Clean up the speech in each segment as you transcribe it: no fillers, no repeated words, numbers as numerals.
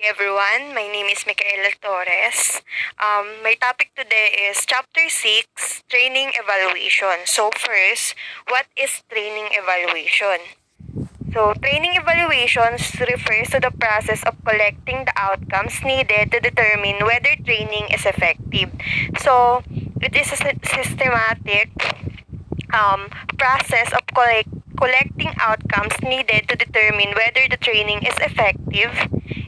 everyone. My name is Micaela Torres. My topic today is Chapter 6, Training Evaluation. So first, what is training evaluation? So, training evaluations refers to the process of collecting the outcomes needed to determine whether training is effective. So, it is a systematic process of collecting outcomes needed to determine whether the training is effective.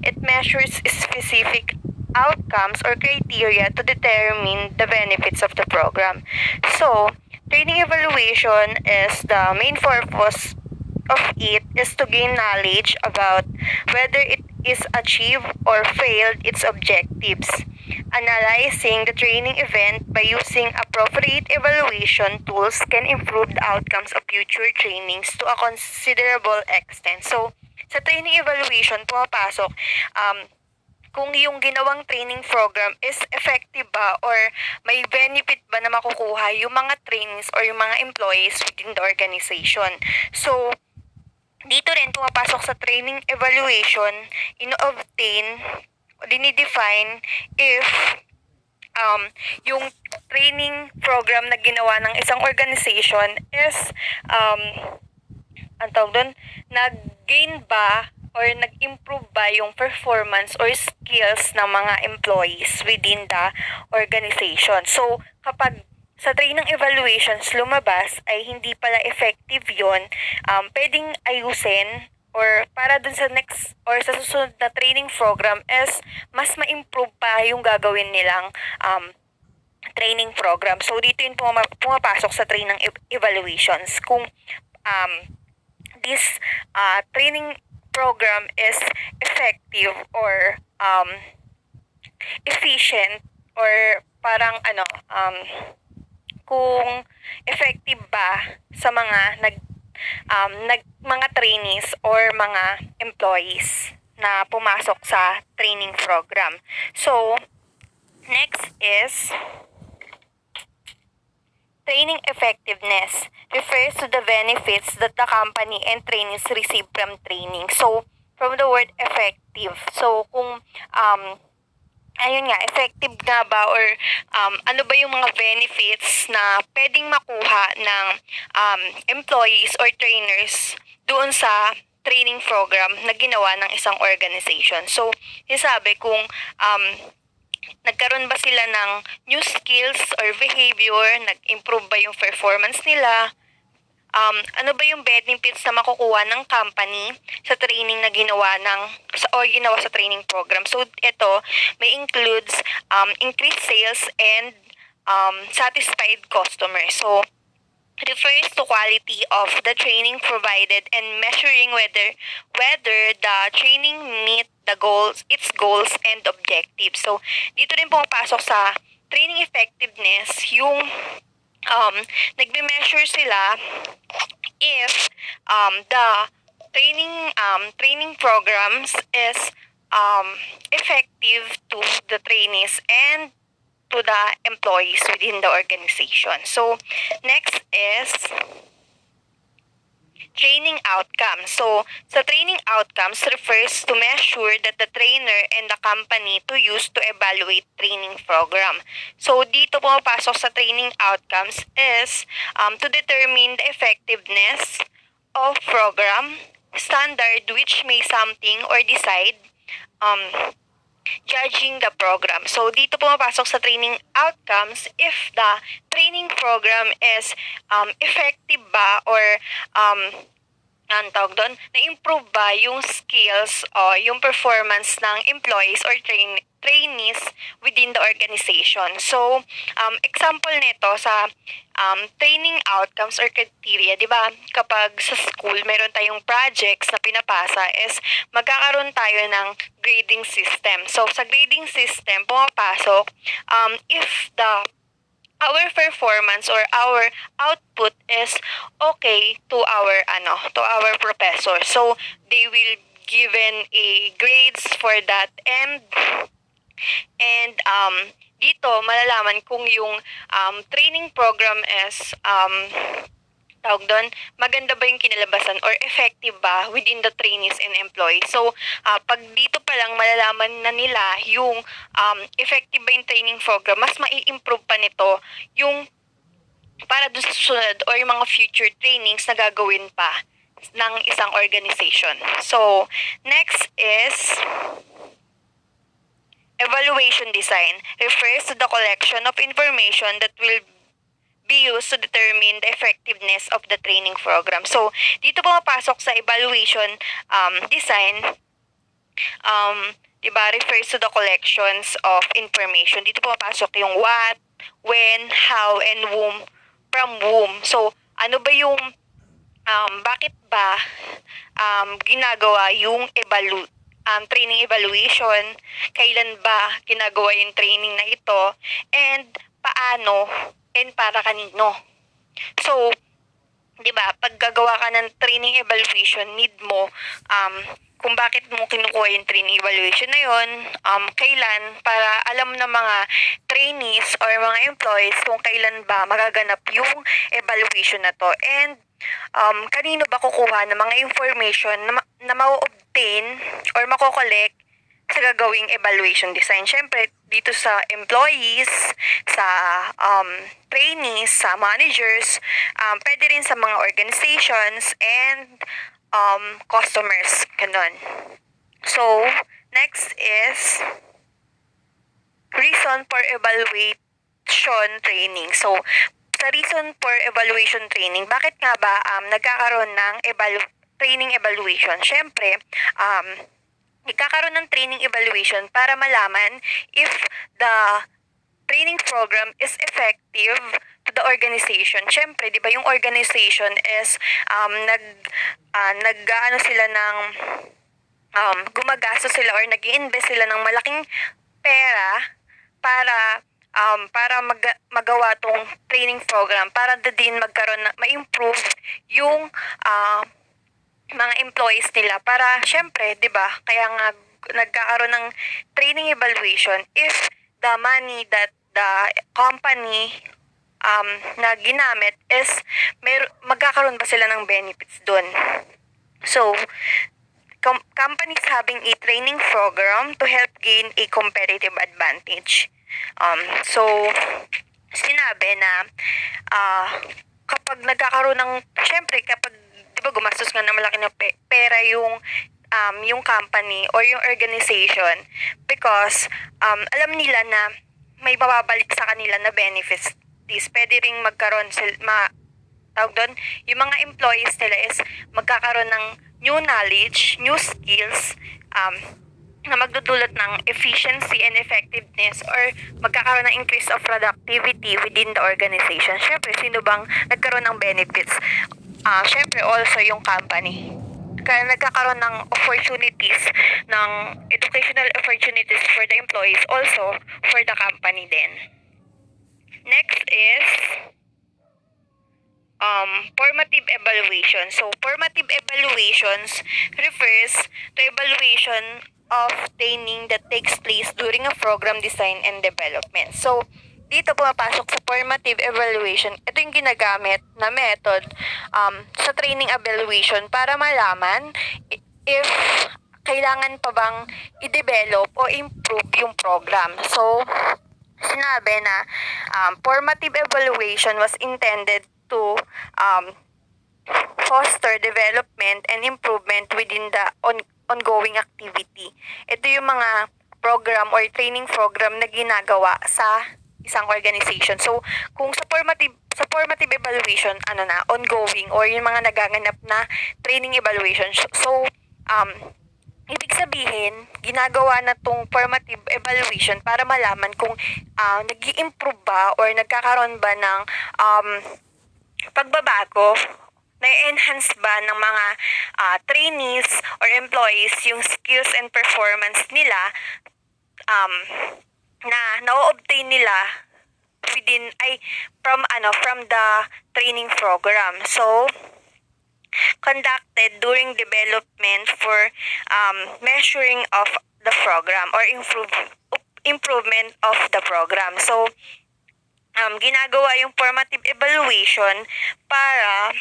It measures specific outcomes or criteria to determine the benefits of the program. So, training evaluation is the main purpose of it is to gain knowledge about whether it is achieved or failed its objectives. Analyzing the training event by using appropriate evaluation tools can improve the outcomes of future trainings to a considerable extent. So, sa training evaluation, pumapasok kung yung ginawang training program is effective ba or may benefit ba na makukuha yung mga trainees or yung mga employees within the organization. So, dito rin pumapasok sa training evaluation, ino-obtain, dinidefine if yung training program na ginawa ng isang organization is nag-gain ba or nag-improve ba yung performance or skills ng mga employees within the organization. So, kapag sa training evaluations lumabas ay hindi pala effective yon, pwedeng ayusin or para dun sa next or sa susunod na training program is mas ma-improve pa yung gagawin nilang training program. So, dito yung pumapasok sa training evaluations kung this training program is effective or efficient or parang kung effective ba sa mga mga trainees or mga employees na pumasok sa training program. So, next is training effectiveness refers to the benefits that the company and trainees receive from training. So, from the word effective. So, kung effective nga ba or ano ba yung mga benefits na pwedeng makuha ng employees or trainers doon sa training program na ginawa ng isang organization. So, sabi kung nagkaroon ba sila ng new skills or behavior, nag-improve ba yung performance nila, ano ba yung benefits na makukuha ng company sa training na ginawa sa training program. So, ito may includes increased sales and satisfied customers. So, refers to quality of the training provided and measuring whether the training meet its goals and objectives. So, dito rin pumapasok sa training effectiveness yung nagbe-measure sila if the training programs is effective to the trainees and to the employees within the organization. So, next is training outcomes. So, sa training outcomes refers to measure that the trainer and the company to use to evaluate training program. So, dito pumapasok sa training outcomes is to determine the effectiveness of program, standard which may something or decide judging the program. So, dito pumapasok sa training outcomes if the training program is effective ba or na-improve ba yung skills o yung performance ng employees or trainees within the organization. So, example nito sa training outcomes or criteria, di ba? Kapag sa school, meron tayong projects na pinapasa is magkakaroon tayo ng grading system. So, sa grading system, pumapasok if our performance or our output is okay to our professor. So, they will given a grades for that and dito malalaman kung yung training program is tawag doon, maganda ba yung kinalabasan or effective ba within the trainees and employees. So, pag dito pa lang malalaman na nila yung effective ba yung training program, mas mai-improve pa nito yung para doon sa susunod or yung mga future trainings na gagawin pa ng isang organization. So, next is evaluation design. Refers to the collection of information that will be used to determine the effectiveness of the training program. So, dito pumapasok sa evaluation design, diba, refers to the collections of information. Dito pumapasok yung what, when, how, and whom, from whom. So, ano ba yung, bakit ba ginagawa yung training evaluation, kailan ba ginagawa yung training na ito, and paano, and para kanino. So, 'di ba, pag gagawa ka ng training evaluation, need mo kung bakit mo kinukuha yung training evaluation na yon, kailan, para alam ng mga trainees or mga employees kung kailan ba magaganap yung evaluation na to, and kanino ba kukuha ng mga information na ma-obtain or mako-collect sa gagawing evaluation design. Siyempre, dito sa employees, sa trainees, sa managers, pwede rin sa mga organizations and customers. Ganun. So, next is reason for evaluation training. So, sa reason for evaluation training, bakit nga ba nagkakaroon ng training evaluation? Siyempre, ikakaroon ng training evaluation para malaman if the training program is effective to the organization. Siyempre, di ba yung organization is nag-ano sila ng gumagastos sila or nag-i-invest sila ng malaking pera para magawa tong training program, para din magkaroon na ma-improve yung mga employees nila, para syempre, 'di ba? Kaya nga nagkakaroon ng training evaluation if the money that the company na ginamit is magkakaroon ba sila ng benefits doon. So, companies having a training program to help gain a competitive advantage. So, sinabi na kapag nagkakaroon ng, syempre kapag diba gumastos nga ng malaki na pera yung company or yung organization, because alam nila na may mababalik sa kanila na benefits. Pwede ring magkaroon tawag doon, yung mga employees nila is magkakaroon ng new knowledge, new skills, na magdudulot ng efficiency and effectiveness, or magkakaroon ng increase of productivity within the organization. Syempre, sino bang nagkaroon ng benefits? Syempre, also yung company. Kaya nagkakaroon ng opportunities, ng educational opportunities for the employees, also for the company din. Next is formative evaluation. So, formative evaluations refers to evaluation of training that takes place during a program design and development. So, dito pumapasok sa formative evaluation, ito yung ginagamit na method sa training evaluation para malaman if kailangan pa bang i-develop o improve yung program. So, sinabi na formative evaluation was intended to foster development and improvement within the ongoing activity. Ito yung mga program or training program na ginagawa sa isang organization. So, kung sa formative evaluation, ongoing, or yung mga nagaganap na training evaluation. So, ibig sabihin, ginagawa na tong formative evaluation para malaman kung nag-i-improve ba or nagkakaroon ba ng pagbabago, na-enhance ba ng mga trainees or employees yung skills and performance nila na na-obtain nila from the training program. So, conducted during development for measuring of the program or improvement of the program. So, ginagawa yung formative evaluation para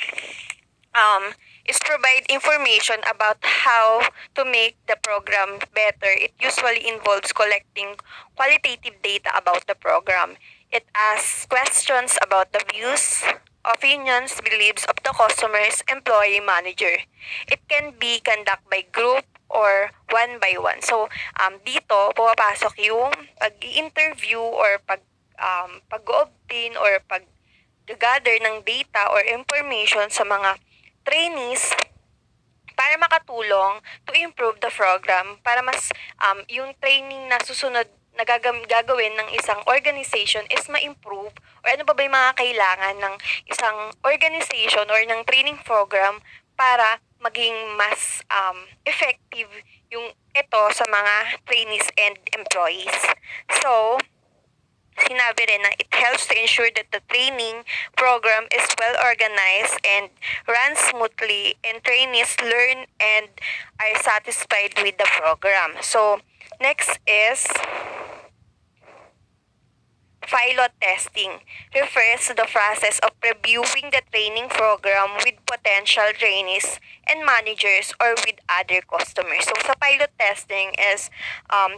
is provide information about how to make the program better. It usually involves collecting qualitative data about the program. It asks questions about the views, opinions, beliefs of the customers, employee, manager. It can be conducted by group or one by one. So, dito, pumapasok yung pag-interview or pag-obtain or pag-gather ng data or information sa mga trainees para makatulong to improve the program, para mas yung training na susunod na gagawin ng isang organization is ma-improve or ano pa ba yung mga kailangan ng isang organization or ng training program para maging mas effective yung ito sa mga trainees and employees. So, sinabi rin na it helps to ensure that the training program is well organized and runs smoothly and trainees learn and are satisfied with the program. So, next is pilot testing. Refers to the process of reviewing the training program with potential trainees and managers or with other customers. So, sa pilot testing is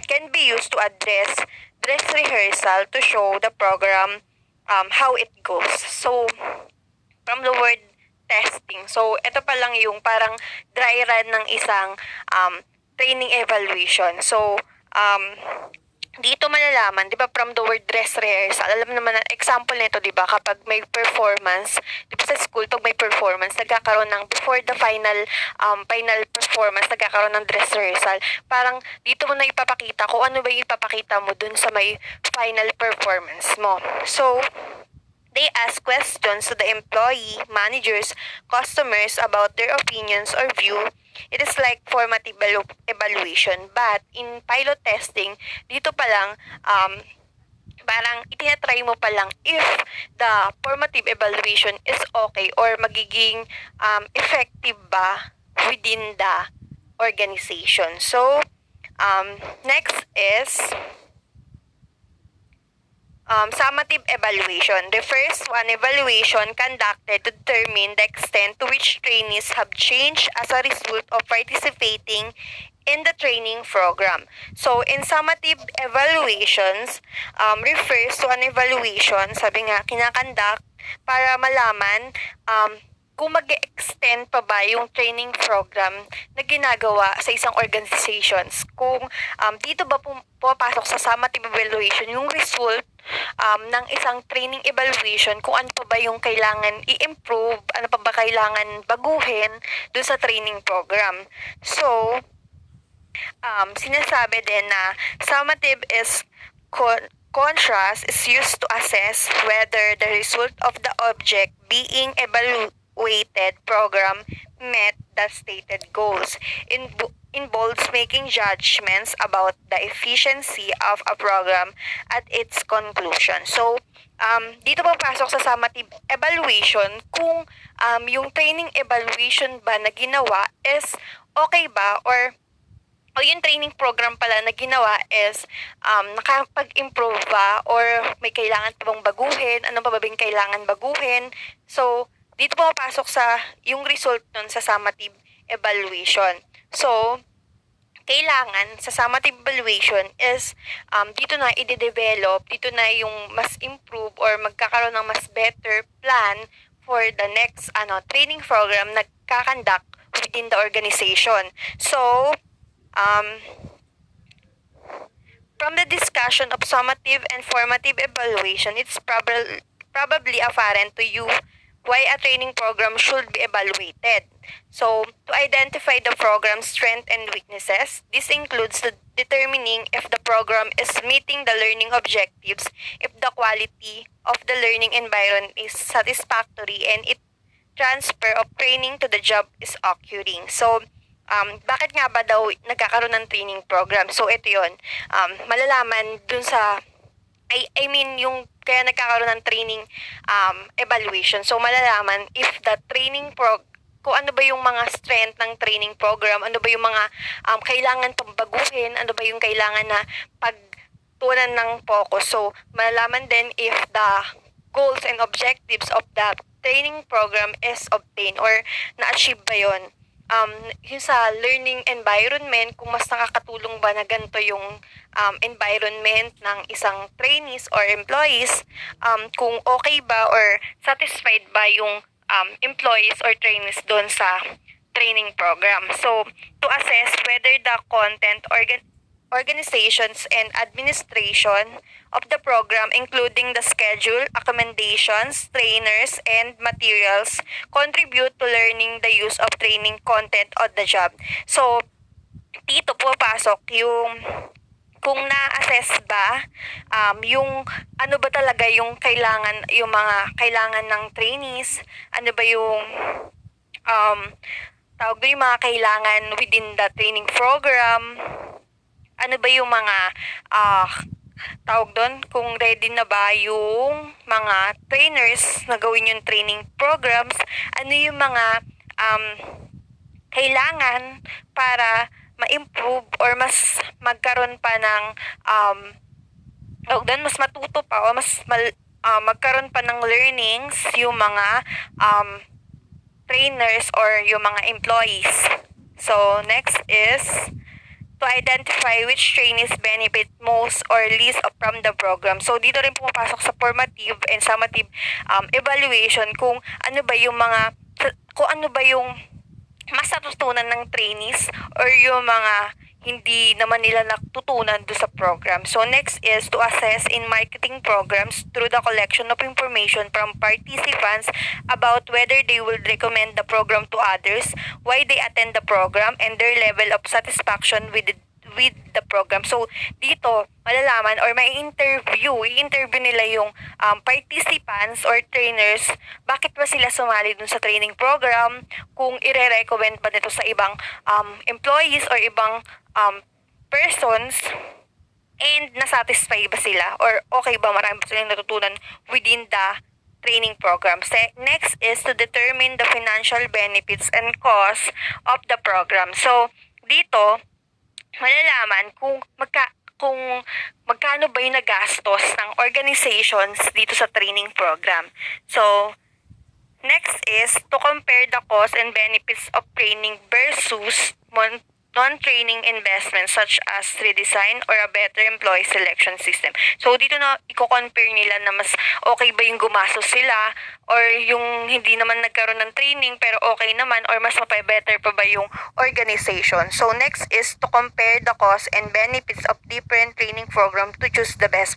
can be used to address dress rehearsal to show the program how it goes. So, from the word testing. So, ito pa lang yung parang dry run ng isang training evaluation. So, dito malalaman, 'di ba, from the word dress rehearsal. Alam naman na example nito, 'di ba, kapag may performance, 'di ba sa school pag may performance, nagkakaroon ng before the final performance, nagkakaroon ng dress rehearsal. Parang dito mo na ipapakita kung ano ba yung ipapakita mo dun sa may final performance mo. So, they ask questions to the employee, managers, customers about their opinions or view. It is like formative evaluation. But in pilot testing, dito pa lang, parang itinatry mo pa lang if the formative evaluation is okay or magiging effective ba within the organization. So, next is summative evaluation. The first one, evaluation conducted to determine the extent to which trainees have changed as a result of participating in the training program. So, in summative evaluations, refers to an evaluation, sabi nga, kinakandak para malaman kung mag-extend pa ba yung training program na ginagawa sa isang organizations. Kung dito ba pumapasok sa summative evaluation yung result ng isang training evaluation, kung ano pa ba yung kailangan i-improve, ano pa ba kailangan baguhin dun sa training program. So, sinasabi din na summative is contrast is used to assess whether the result of the object being evaluated program met the stated goals. Involves making judgments about the efficiency of a program at its conclusion. So, dito papasok sa summative evaluation kung yung training evaluation ba na ginawa is okay ba or yung training program pala na ginawa is nakapag-improve ba or may kailangan pa bang baguhin, ano pa ba bang kailangan baguhin. So, dito pumapasok sa yung result nun sa summative evaluation. So, kailangan sa summative evaluation is dito na i-develop, dito na yung mas improve or magkakaroon ng mas better plan for the next training program na kakandak within the organization. So, from the discussion of summative and formative evaluation, it's probably apparent to you why a training program should be evaluated. So, to identify the program's strengths and weaknesses, this includes determining if the program is meeting the learning objectives, if the quality of the learning environment is satisfactory, and if transfer of training to the job is occurring. So, bakit nga ba daw nagkakaroon ng training program? So, ito yun. Malalaman dun sa I mean, yung kaya nagkakaroon ng training evaluation. So, malalaman if the training kung ano ba yung mga strength ng training program, ano ba yung mga kailangan pang baguhin, ano ba yung kailangan na pagtuunan ng focus. So, malalaman din if the goals and objectives of the training program is obtained or na-achieve ba yun. Yung sa learning environment, kung mas nakakatulong ba na ganito yung environment ng isang trainees or employees, kung okay ba or satisfied ba yung employees or trainees doon sa training program. So, to assess whether the content, organizations, and administration of the program, including the schedule, accommodations, trainers, and materials, contribute to learning the use of training content on the job. So, dito pupasok yung kung na-assess ba yung ano ba talaga yung mga kailangan ng trainees, ano ba yung tawag doon yung mga kailangan within the training program, ano ba yung mga tawag doon, kung ready na ba yung mga trainers na gawin yung training programs, ano yung mga kailangan para ma-improve or mas magkaroon pa ng tawag doon, mas matuto pa o magkaroon pa ng learnings yung mga trainers or yung mga employees. So, next is to identify which trainees benefit most or least from the program. So, dito rin pumapasok sa formative and summative evaluation kung ano ba yung mas natutunan ng trainees or yung mga hindi naman nila natutunan do sa program. So, next is to assess in marketing programs through the collection of information from participants about whether they will recommend the program to others, why they attend the program, and their level of satisfaction with the program. So, dito, malalaman or i-interview nila yung participants or trainers, bakit ba sila sumali dun sa training program, kung ire-recommend ba nito sa ibang employees or ibang persons, and nasatisfy ba sila or okay ba, marami ba silang natutunan within the training program. Next is to determine the financial benefits and costs of the program. So, dito, malalaman kung magkano ba yung nagastos ng organizations dito sa training program. So, next is to compare the cost and benefits of training versus non-training investments such as redesign or a better employee selection system. So, dito na i-compare nila na mas okay ba yung gumastos sila or yung hindi naman nagkaroon ng training pero okay naman or mas mapabetter pa ba yung organization. So, next is to compare the cost and benefits of different training program to choose the best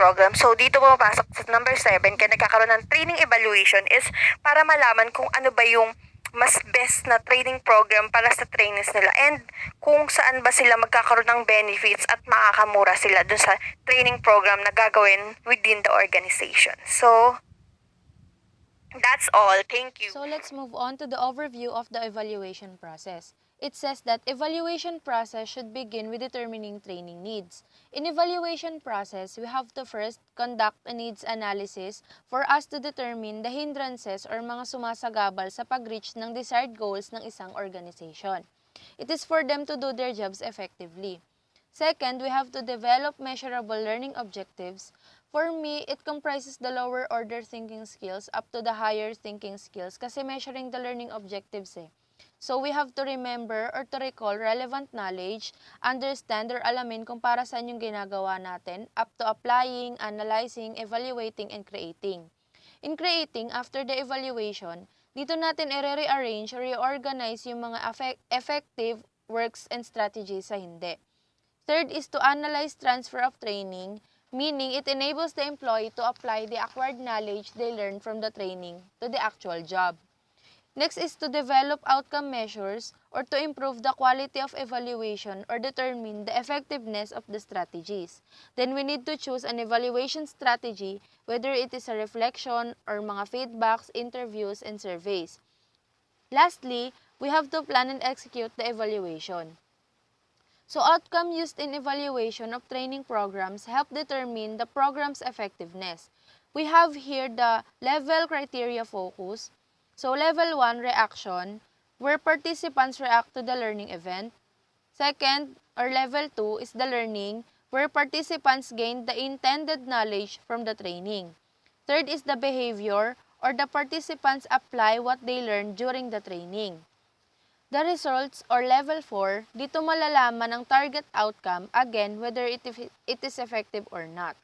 program. So, dito pumapasok sa number 7, kaya nagkakaroon ng training evaluation is para malaman kung ano ba yung mas best na training program para sa trainees nila and kung saan ba sila magkakaroon ng benefits at makakamura sila dun sa training program na gagawin within the organization. So, that's all. Thank you. So, let's move on to the overview of the evaluation process. It says that evaluation process should begin with determining training needs. In evaluation process, we have to first conduct a needs analysis for us to determine the hindrances or mga sumasagabal sa pag-reach ng desired goals ng isang organization. It is for them to do their jobs effectively. Second, we have to develop measurable learning objectives. For me, it comprises the lower order thinking skills up to the higher thinking skills kasi measuring the learning objectives eh. So, we have to remember or to recall relevant knowledge, understand or alamin kung para saan yung ginagawa natin, up to applying, analyzing, evaluating, and creating. In creating, after the evaluation, dito natin i-rearrange or reorganize yung mga effective works and strategies sa hindi. Third is to analyze transfer of training, meaning it enables the employee to apply the acquired knowledge they learned from the training to the actual job. Next is to develop outcome measures or to improve the quality of evaluation or determine the effectiveness of the strategies. Then we need to choose an evaluation strategy, whether it is a reflection or mga feedbacks, interviews, and surveys. Lastly, we have to plan and execute the evaluation. So, outcome used in evaluation of training programs help determine the program's effectiveness. We have here the level criteria focus. So, level 1, reaction, where participants react to the learning event. Second, or level 2, is the learning, where participants gain the intended knowledge from the training. Third is the behavior, or the participants apply what they learned during the training. The results, or level 4, dito malalaman ang target outcome, again, whether it is effective or not.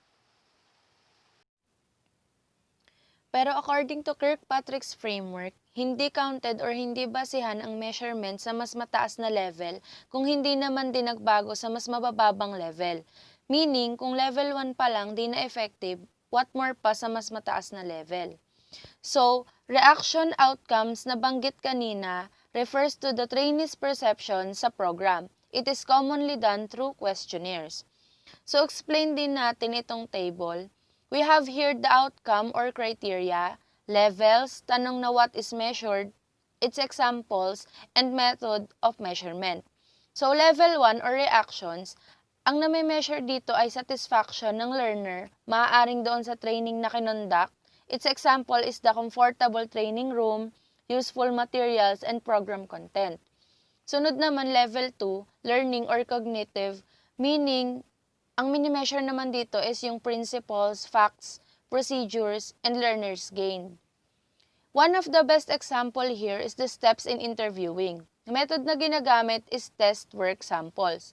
Pero according to Kirkpatrick's framework, hindi counted or hindi basihan ang measurement sa mas mataas na level kung hindi naman din nagbago sa mas mabababang level. Meaning, kung level 1 pa lang di na effective, what more pa sa mas mataas na level. So, reaction outcomes na banggit kanina refers to the trainee's perception sa program. It is commonly done through questionnaires. So, explain din natin itong table. We have here the outcome or criteria, levels, tanong na what is measured, its examples, and method of measurement. So, level 1 or reactions, ang nami-measure dito ay satisfaction ng learner, maaaring doon sa training na kinonduct. Its example is the comfortable training room, useful materials, and program content. Sunod naman, level 2, learning or cognitive, meaning, ang mini-measure naman dito is yung principles, facts, procedures, and learners gained. One of the best example here is the steps in interviewing. The method na ginagamit is test work samples.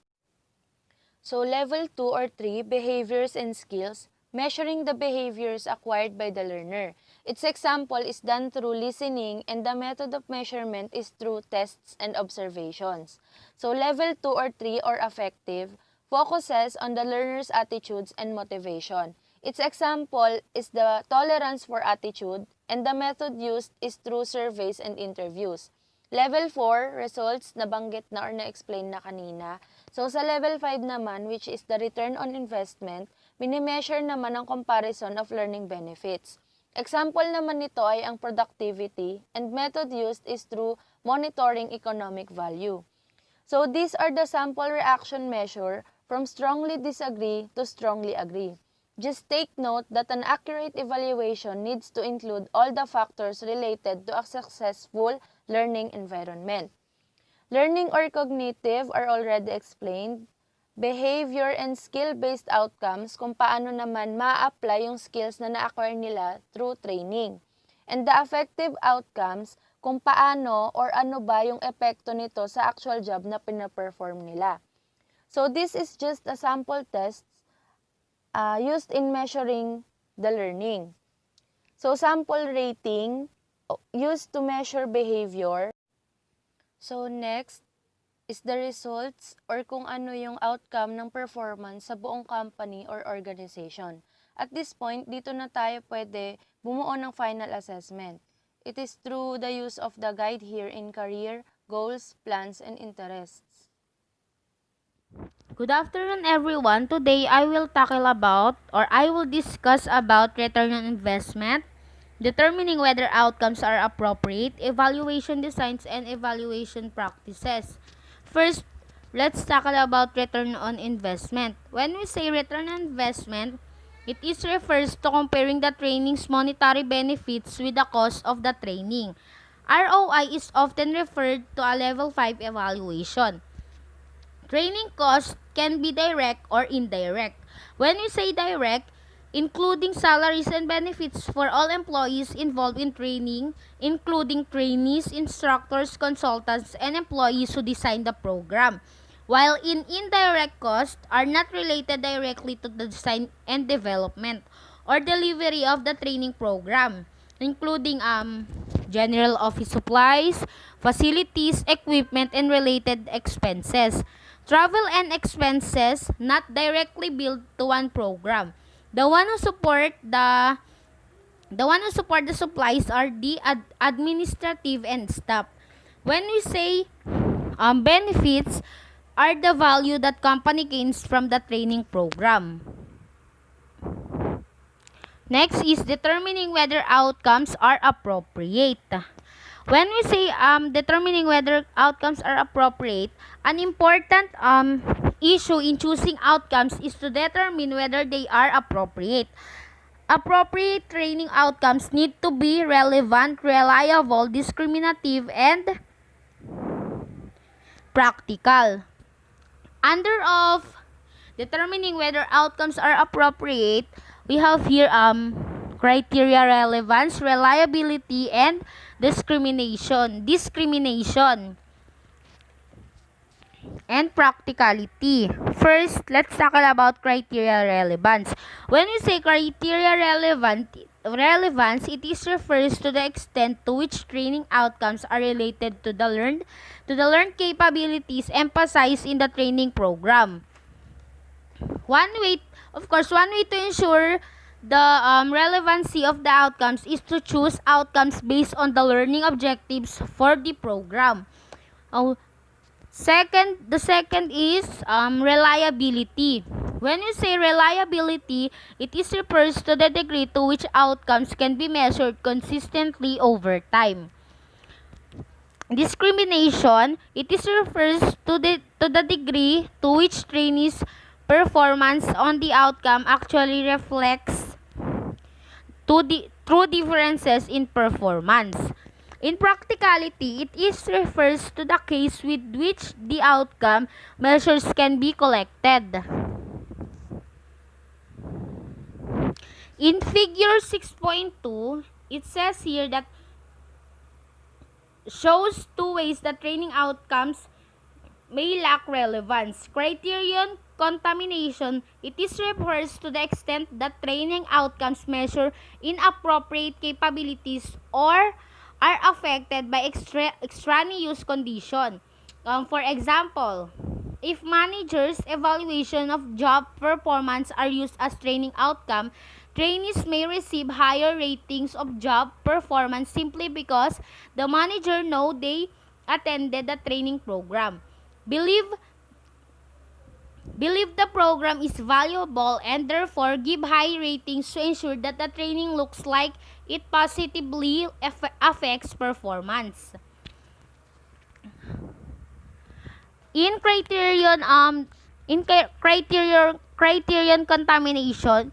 So level 2 or 3, behaviors and skills, measuring the behaviors acquired by the learner. Its example is done through listening, and the method of measurement is through tests and observations. So level 2 or 3 or affective focuses on the learner's attitudes and motivation. Its example is the tolerance for attitude, and the method used is through surveys and interviews. Level 4, results, nabanggit na or na-explain na kanina. So sa level 5 naman, which is the return on investment, mini-measure naman ang comparison of learning benefits. Example naman nito ay ang productivity, and method used is through monitoring economic value. So these are the sample reaction measure from strongly disagree to strongly agree. Just take note that an accurate evaluation needs to include all the factors related to a successful learning environment. Learning or cognitive are already explained. Behavior and skill-based outcomes, kung paano naman ma-apply yung skills na na-acquire nila through training. And the affective outcomes, kung paano or ano ba yung epekto nito sa actual job na pina-perform nila. So this is just a sample test used in measuring the learning. So sample rating used to measure behavior. So next is the results or kung ano yung outcome ng performance sa buong company or organization. At this point, dito na tayo pwede bumuo ng final assessment. It is through the use of the guide here in career, goals, plans, and interests. Good afternoon everyone. Today I will discuss about return on investment, determining whether outcomes are appropriate, evaluation designs, and evaluation practices. First, let's tackle about return on investment. When we say return on investment, it refers to comparing the training's monetary benefits with the cost of the training. ROI is often referred to a level 5 evaluation. Training costs can be direct or indirect. When we say direct, including salaries and benefits for all employees involved in training, including trainees, instructors, consultants, and employees who design the program. While indirect costs are not related directly to the design and development or delivery of the training program, including general office supplies, facilities, equipment, and related expenses. Travel and expenses not directly billed to one program. The one who support the supplies are the administrative and staff. When we say benefits are the value that company gains from the training program. Next is determining whether outcomes are appropriate. When we say determining whether outcomes are appropriate, an important issue in choosing outcomes is to determine whether they are appropriate. Appropriate training outcomes need to be relevant, reliable, discriminative, and practical. Under of determining whether outcomes are appropriate, we have here criteria relevance, reliability, and discrimination, and practicality. First, let's tackle about criteria relevance. When we say criteria relevance, it is refers to the extent to which training outcomes are related to the learned capabilities emphasized in the training program. One way to ensure the relevancy of the outcomes is to choose outcomes based on the learning objectives for the program. The second is reliability. When we say reliability, it is refers to the degree to which outcomes can be measured consistently over time. Discrimination, it is refers to the degree to which trainees' performance on the outcome actually reflects true differences in performance. In practicality, it is refers to the case with which the outcome measures can be collected. In figure 6.2, it says here that shows two ways that training outcomes may lack relevance. Criterion contamination, it is refers to the extent that training outcomes measure inappropriate capabilities or are affected by extraneous condition. For example, if managers' evaluation of job performance are used as training outcome, trainees may receive higher ratings of job performance simply because the manager know they attended the training program. Believe the program is valuable and therefore give high ratings to ensure that the training looks like it positively affects performance. In criterion contamination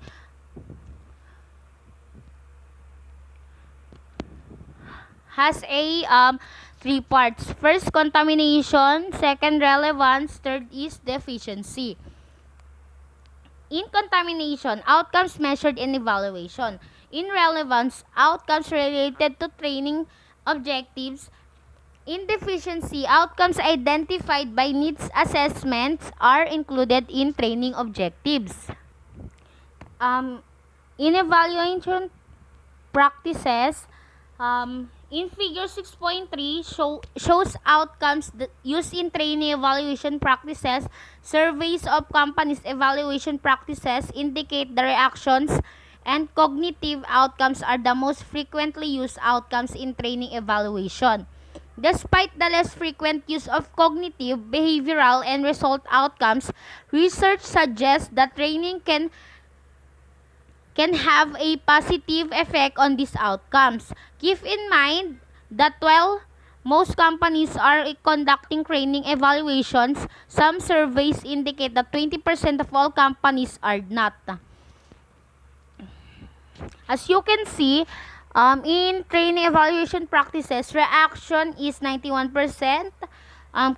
has a three parts. First, contamination. Second, relevance. Third is deficiency. In contamination, outcomes measured in evaluation. In relevance, outcomes related to training objectives. In deficiency, outcomes identified by needs assessments are included in training objectives. In evaluation practices, in figure 6.3 shows outcomes used in training evaluation practices. Surveys of companies' evaluation practices indicate the reactions and cognitive outcomes are the most frequently used outcomes in training evaluation. Despite the less frequent use of cognitive, behavioral, and result outcomes, research suggests that training can have a positive effect on these outcomes. Keep in mind that while most companies are conducting training evaluations, some surveys indicate that 20% of all companies are not. As you can see, in training evaluation practices, reaction is 91%,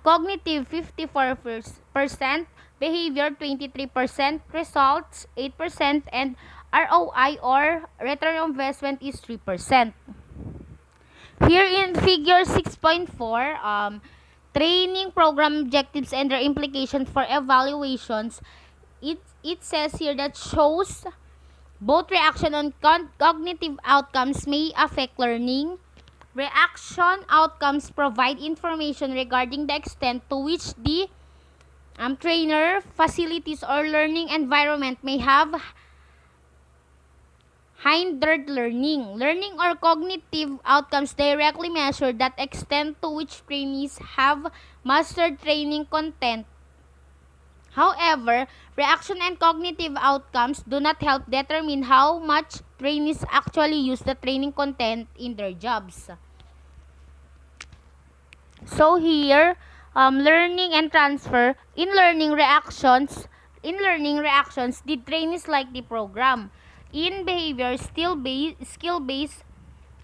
cognitive 54%, behavior 23%, results 8%, and ROI or return on investment is 3%. Here in figure 6.4, training program objectives and their implications for evaluations, it says here that shows both reaction and cognitive outcomes may affect learning. Reaction outcomes provide information regarding the extent to which the trainer, facilities, or learning environment may have hindered learning. Learning or cognitive outcomes directly measure that extent to which trainees have mastered training content. However, reaction and cognitive outcomes do not help determine how much trainees actually use the training content in their jobs. So here, learning and transfer. In learning reactions, did trainees like the program? In behavior, skill-based,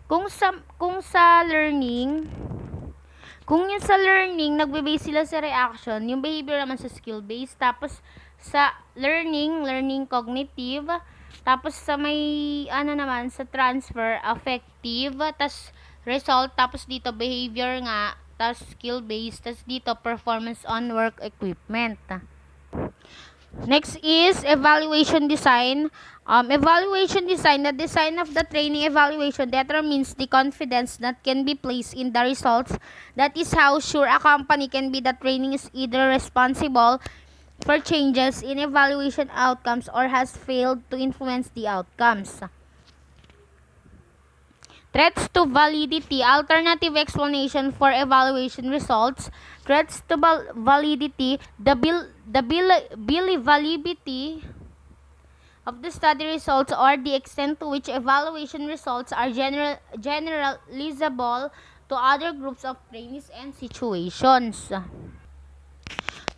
kung sa learning, kung yung sa learning, nagbe-base sila sa reaction, yung behavior naman sa skill-based, tapos sa learning cognitive, Tapos sa may naman sa transfer affective, tas result, tapos dito behavior nga, tas skill based, tas dito performance on work equipment. Next is evaluation design. Evaluation design, the design of the training evaluation determines the confidence that can be placed in the results. That is how sure a company can be that training is either responsible for changes in evaluation outcomes or has failed to influence the outcomes. Threats to validity, alternative explanation for evaluation results. Threats to validity, the believability of the study results or the extent to which evaluation results are generalizable to other groups of trainees and situations.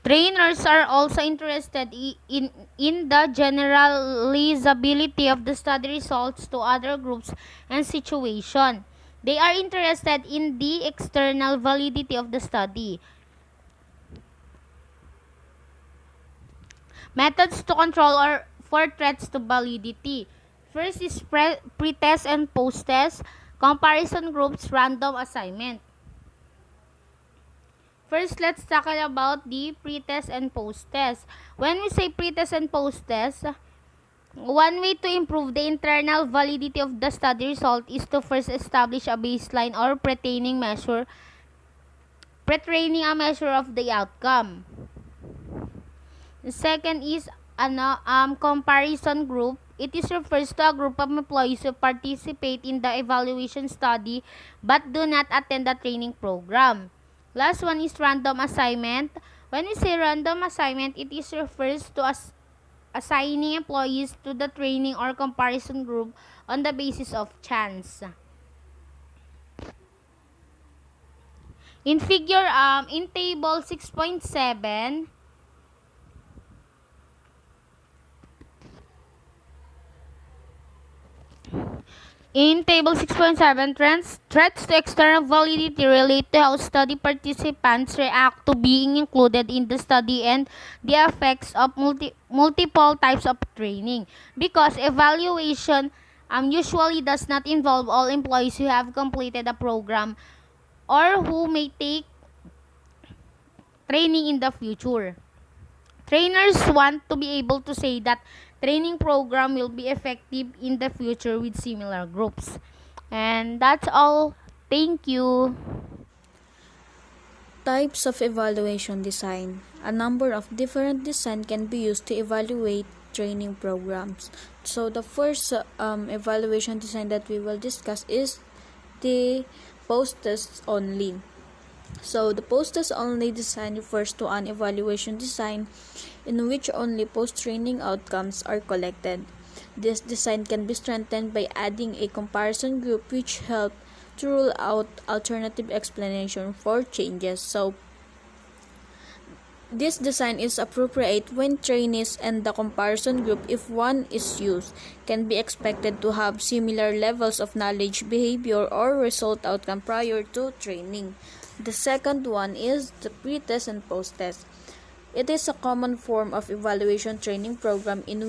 Trainers are also interested in the generalizability of the study results to other groups and situations. They are interested in the external validity of the study. Methods to control or for threats to validity. First is pre-test and post-test, comparison groups, random assignment. First, let's tackle about the pre-test and post-test. When we say pre-test and post-test, one way to improve the internal validity of the study result is to first establish a baseline or pre-training measure of the outcome. The second is comparison group. It is refers to a group of employees who participate in the evaluation study but do not attend the training program. Last one is random assignment. When we say random assignment, it is refers to assigning employees to the training or comparison group on the basis of chance. In table 6.7, in table 6.7, threats to external validity relate to how study participants react to being included in the study and the effects of multiple types of training. Because evaluation usually does not involve all employees who have completed a program or who may take training in the future. Trainers want to be able to say that training program will be effective in the future with similar groups. And that's all. Thank you. Types of evaluation design. A number of different designs can be used to evaluate training programs. So the first evaluation design that we will discuss is the post-test only. So the post-test only design refers to an evaluation design in which only post-training outcomes are collected. This design can be strengthened by adding a comparison group which help to rule out alternative explanation for changes. So this design is appropriate when trainees and the comparison group, if one is used, can be expected to have similar levels of knowledge, behavior, or result outcome prior to training. The second one is the pre-test and post-test. It is a common form of evaluation training program in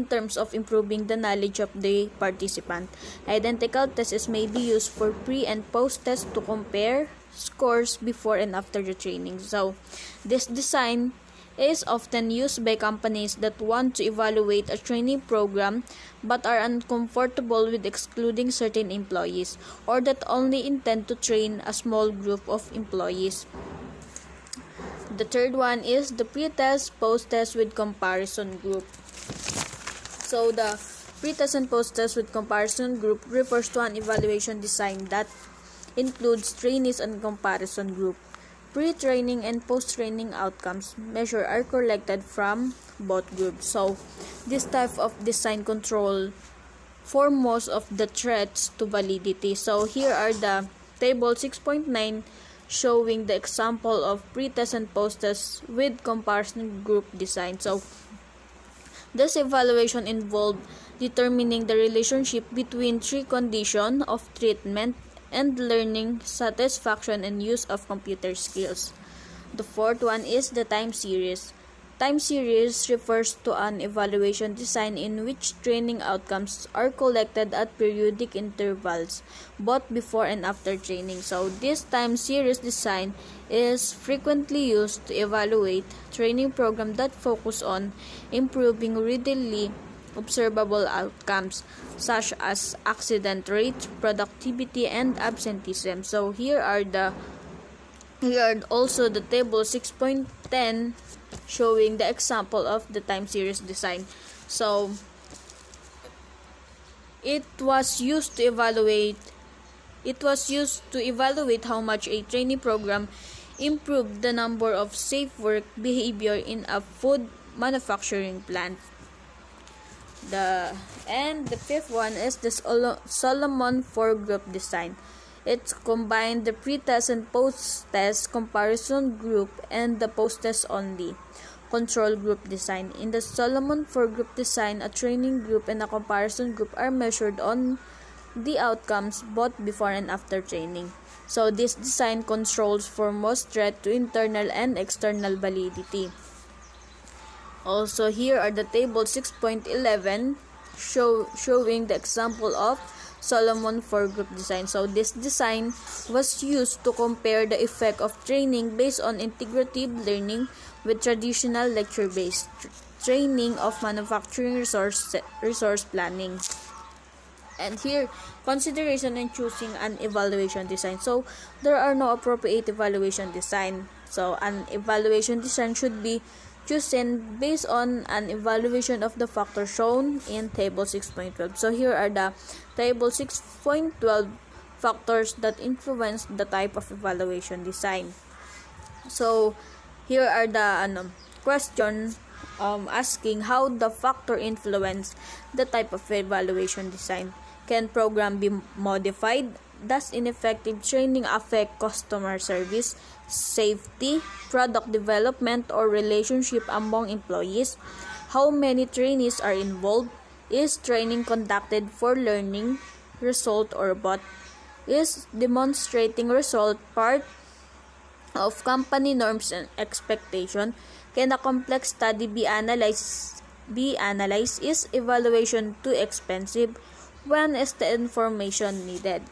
terms of improving the knowledge of the participant. Identical tests may be used for pre and post-test to compare scores before and after the training. So, this design is often used by companies that want to evaluate a training program but are uncomfortable with excluding certain employees or that only intend to train a small group of employees. The third one is the pre-test, post-test with comparison group. So the pre-test and post-test with comparison group refers to an evaluation design that includes trainees and comparison group. Pre-training and post-training outcomes measure are collected from both groups. So this type of design control for most of the threats to validity. So here are the table 6.9 showing the example of pre-test and post-test with comparison group design. So this evaluation involved determining the relationship between three conditions of treatment and learning, satisfaction, and use of computer skills. The fourth one is the time series. time series refers to an evaluation design in which training outcomes are collected at periodic intervals, both before and after training. So this time series design is frequently used to evaluate training programs that focus on improving readily observable outcomes such as accident rate, productivity, and absenteeism. So here are also the table 6.10 showing the example of the time series design. So it was used to evaluate how much a training program improved the number of safe work behavior in a food manufacturing plant. The fifth one is the Solomon 4 group design. It combined the pre-test and post-test comparison group and the post-test only control group design. In the Solomon 4 group design, a training group and a comparison group are measured on the outcomes both before and after training. So this design controls for most threat to internal and external validity. Also, here are the table 6.11 showing the example of Solomon 4 group design. So this design was used to compare the effect of training based on integrative learning with traditional lecture-based training of manufacturing resource planning. And here, consideration in choosing an evaluation design. So there are no appropriate evaluation design. So an evaluation design should be chosen based on an evaluation of the factors shown in table 6.12. So here are the table 6.12 factors that influence the type of evaluation design. So here are the question asking how the factor influence the type of evaluation design. Can program be modified? Does ineffective training affect customer service, safety, product development, or relationship among employees? How many trainees are involved? Is training conducted for learning, result, or both? Is demonstrating result part of company norms and expectation? Can a complex study be analyzed? Is evaluation too expensive? When is the information needed?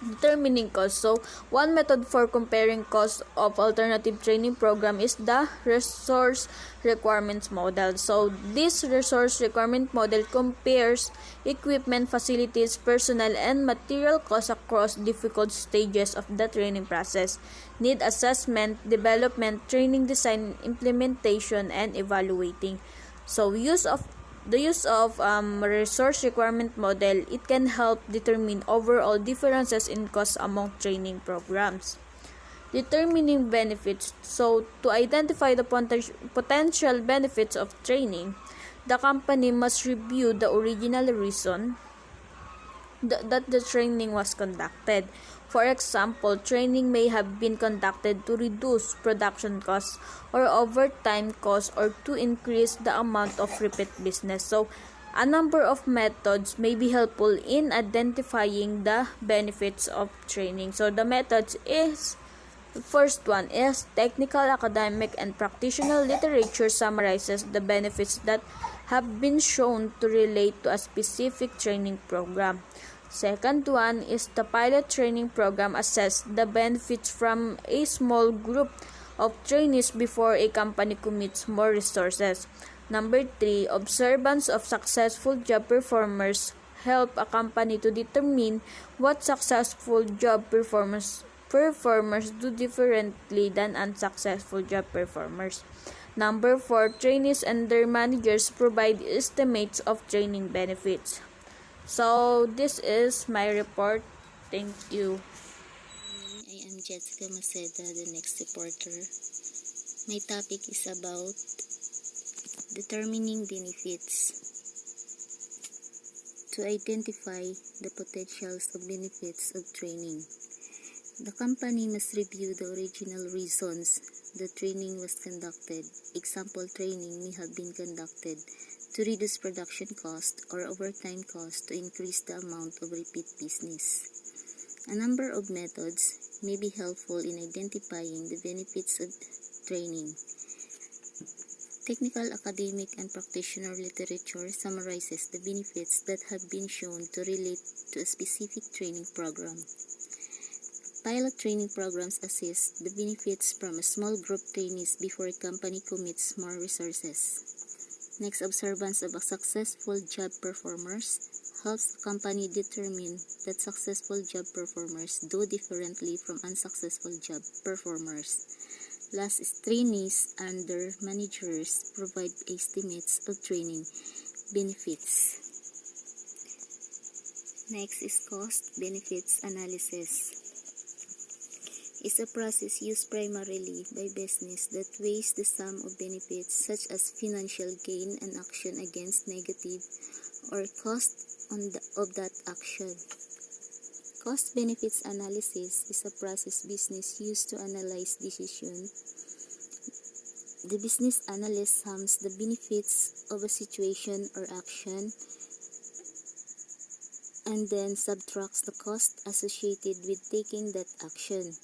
Determining cost. So, one method for comparing cost of alternative training program is the resource requirements model. So, this resource requirement model compares equipment, facilities, personnel, and material costs across difficult stages of the training process: need assessment, development, training design, implementation, and evaluating. So, the use of resource requirement model, it can help determine overall differences in cost among training programs. Determining benefits. So, to identify the potential benefits of training, the company must review the original reason that the training was conducted. For example, training may have been conducted to reduce production costs or overtime costs or to increase the amount of repeat business. So, a number of methods may be helpful in identifying the benefits of training. So, the methods is, first one is technical, academic, and practitioner literature summarizes the benefits that have been shown to relate to a specific training program. Second one is the pilot training program assess the benefits from a small group of trainees before a company commits more resources. Number 3, observance of successful job performers help a company to determine what successful job performers do differently than unsuccessful job performers. Number 4, trainees and their managers provide estimates of training benefits. So, this is my report. Thank you. I am Jessica Maceda, the next reporter. My topic is about determining benefits. To identify the potentials of benefits of training, the company must review the original reasons the training was conducted. Example, training may have been conducted to reduce production cost or overtime cost to increase the amount of repeat business. A number of methods may be helpful in identifying the benefits of training. Technical, academic, and practitioner literature summarizes the benefits that have been shown to relate to a specific training program. Pilot training programs assist the benefits from a small group trainees before a company commits more resources. Next, observance of a successful job performers helps the company determine that successful job performers do differently from unsuccessful job performers. Last is trainees and their managers provide estimates of training benefits. Next is cost benefits analysis. Is a process used primarily by business that weighs the sum of benefits such as financial gain and action against negative or cost of that action. Cost benefits analysis is a process business used to analyze decision. The business analyst sums the benefits of a situation or action and then subtracts the cost associated with taking that action.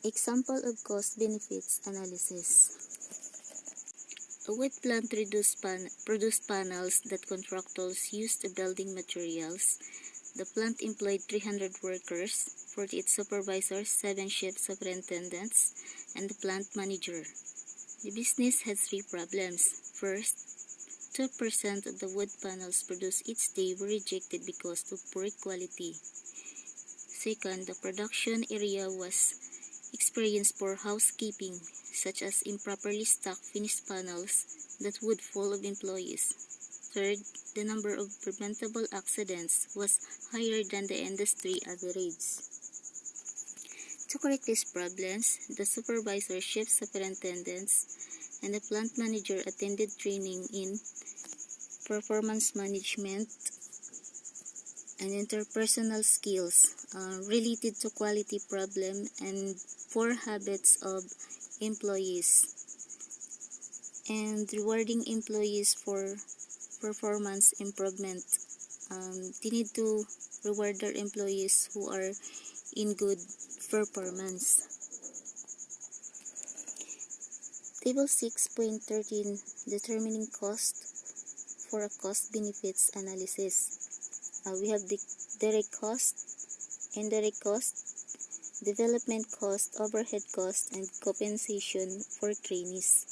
Example of cost benefits analysis. A wood plant produced panels that contractors used to building materials. The plant employed 300 workers, 48 supervisors, 7 shift superintendents, and the plant manager. The business had 3 problems. First, 2% of the wood panels produced each day were rejected because of poor quality. Second, the production area experienced poor housekeeping, such as improperly stocked finished panels that would full of employees. Third, the number of preventable accidents was higher than the industry average. To correct these problems, the supervisor, shift superintendents, and the plant manager attended training in performance management and interpersonal skills related to quality problem and poor habits of employees, and rewarding employees for performance improvement. They need to reward their employees who are in good performance. Table 6.13, determining cost for a cost benefits analysis. We have the direct cost, indirect cost, development cost, overhead cost, and compensation for trainees.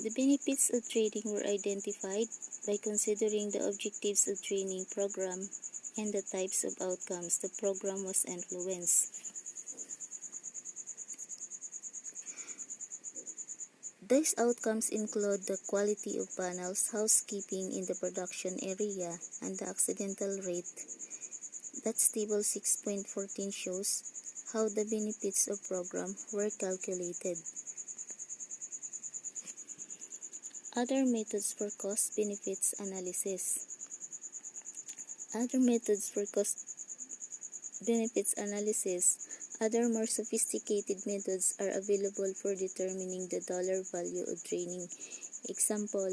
The benefits of training were identified by considering the objectives of training program and the types of outcomes the program was influenced. These outcomes include the quality of panels, housekeeping in the production area, and the accidental rate. That's table 6.14 shows how the benefits of program were calculated. Other methods for cost benefits analysis. Other methods for cost benefits analysis. Other more sophisticated methods are available for determining the dollar value of training. Example,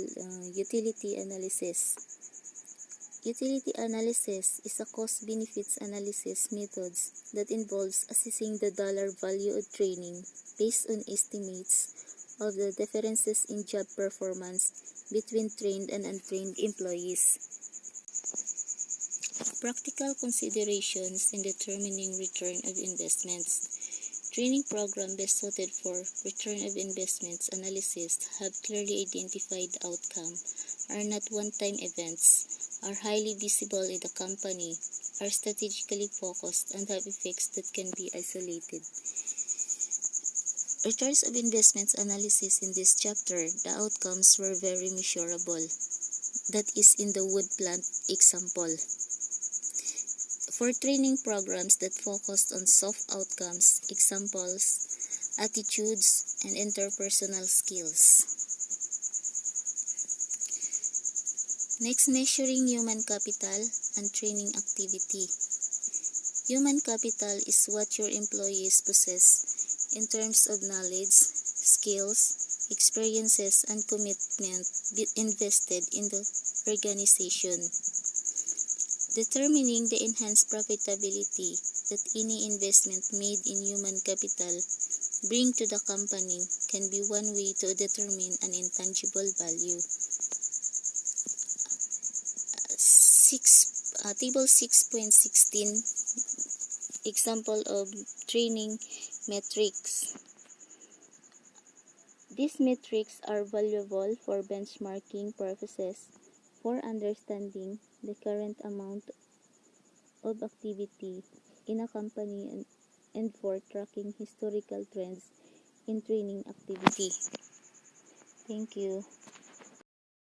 utility analysis. Utility analysis is a cost benefits analysis methods that involves assessing the dollar value of training based on estimates of the differences in job performance between trained and untrained employees. Practical considerations in determining return of investments. Training programs best suited for return of investments analysis have clearly identified outcome, are not one-time events, are highly visible in the company, are strategically focused, and have effects that can be isolated. Returns of investments analysis in this chapter, the outcomes were very measurable. That is in the wood plant example. For training programs that focused on soft outcomes, examples, attitudes, and interpersonal skills. Next, measuring human capital and training activity. Human capital is what your employees possess in terms of knowledge, skills, experiences, and commitment invested in the organization. Determining the enhanced profitability, that any investment made in human capital bring to the company can be one way to determine an intangible value. Table 6.16, example of training metrics. These metrics are valuable for benchmarking purposes, for understanding the current amount of activity in a company and for tracking historical trends in training activity. Thank you.